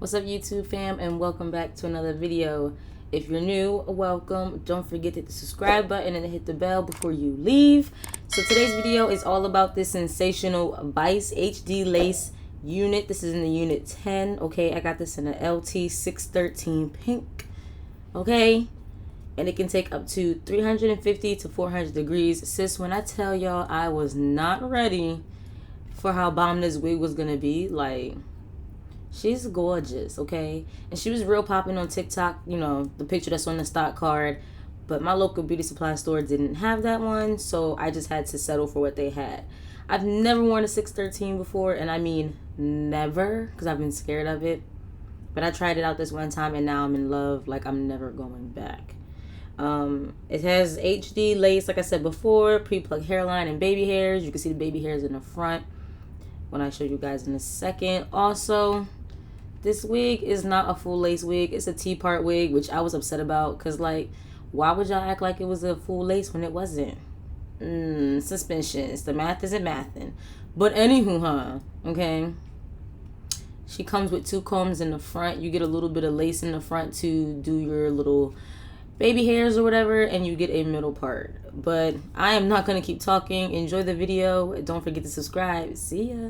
What's up, YouTube fam, and welcome back to another video. If you're new, welcome. Don't forget to hit the subscribe button and hit the bell before you leave. So today's video is all about this Sensational Vice HD lace unit. This is in the unit 10. Okay, I got this in the LT 613 pink. Okay, and it can take up to 350 to 400 degrees. Sis, when I tell y'all I was not ready for how bomb this wig was gonna be, like, she's gorgeous, okay? And she was real popping on TikTok, you know, the picture that's on the stock card. But my local beauty supply store didn't have that one, so I just had to settle for what they had. I've never worn a 613 before, and I mean never, because I've been scared of it. But I tried it out this one time, and now I'm in love, like I'm never going back. It has HD lace, like I said before, pre-plucked hairline and baby hairs. You can see the baby hairs in the front when I show you guys in a second. Also, this wig is not a full lace wig. It's a T-part wig, which I was upset about. Because, like, why would y'all act like it was a full lace when it wasn't? Suspicions. The math isn't mathing. But anywho, okay? She comes with two combs in the front. You get a little bit of lace in the front to do your little baby hairs or whatever. And you get a middle part. But I am not going to keep talking. Enjoy the video. Don't forget to subscribe. See ya.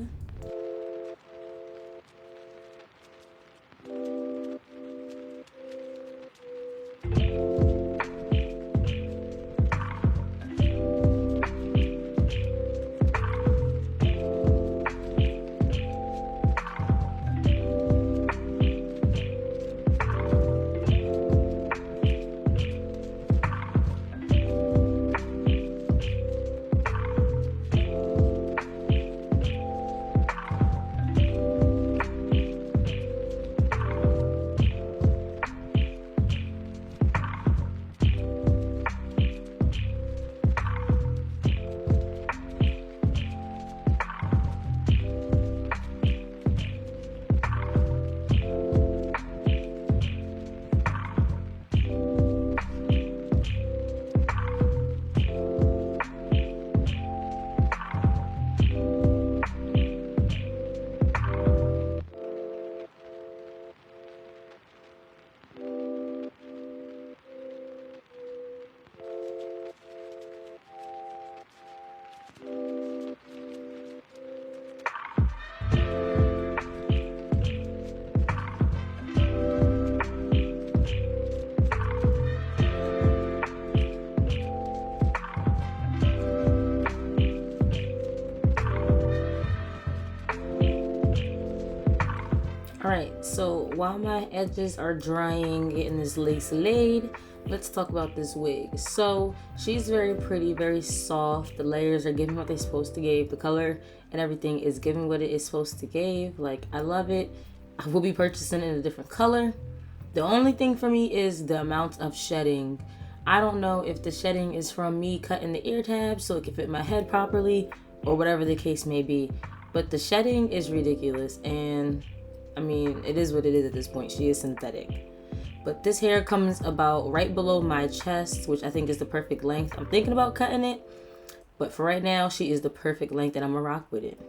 Alright, so while my edges are drying, getting this lace laid, let's talk about this wig. So she's very pretty, very soft. The layers are giving what they're supposed to give. The color and everything is giving what it is supposed to give. Like, I love it. I will be purchasing it in a different color. The only thing for me is the amount of shedding. I don't know if the shedding is from me cutting the ear tabs so it can fit my head properly or whatever the case may be. But the shedding is ridiculous, and I mean, it is what it is at this point. She is synthetic. But this hair comes about right below my chest, which I think is the perfect length. I'm thinking about cutting it, but for right now, she is the perfect length and I'm gonna rock with it.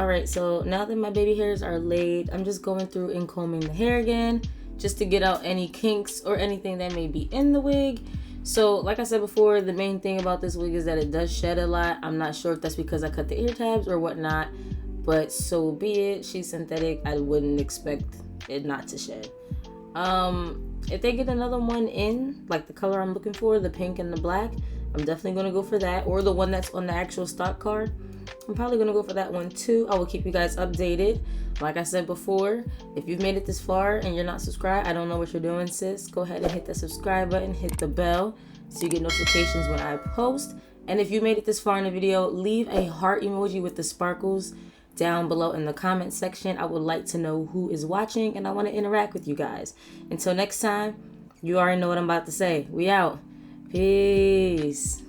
All right, so now that my baby hairs are laid, I'm just going through and combing the hair again, just to get out any kinks or anything that may be in the wig. So like I said before, the main thing about this wig is that it does shed a lot. I'm not sure if that's because I cut the ear tabs or whatnot, but so be it. She's synthetic. I wouldn't expect it not to shed. If they get another one in, like the color I'm looking for, the pink and the black, I'm definitely going to go for that, or the one that's on the actual stock card. I'm probably going to go for that one too. I will keep you guys updated. Like I said before, if you've made it this far and you're not subscribed, I don't know what you're doing, sis. Go ahead and hit the subscribe button, hit the bell so you get notifications when I post. And if you made it this far in the video, leave a heart emoji with the sparkles down below in the comment section. I would like to know who is watching and I want to interact with you guys. Until next time, you already know what I'm about to say. We out. Peace.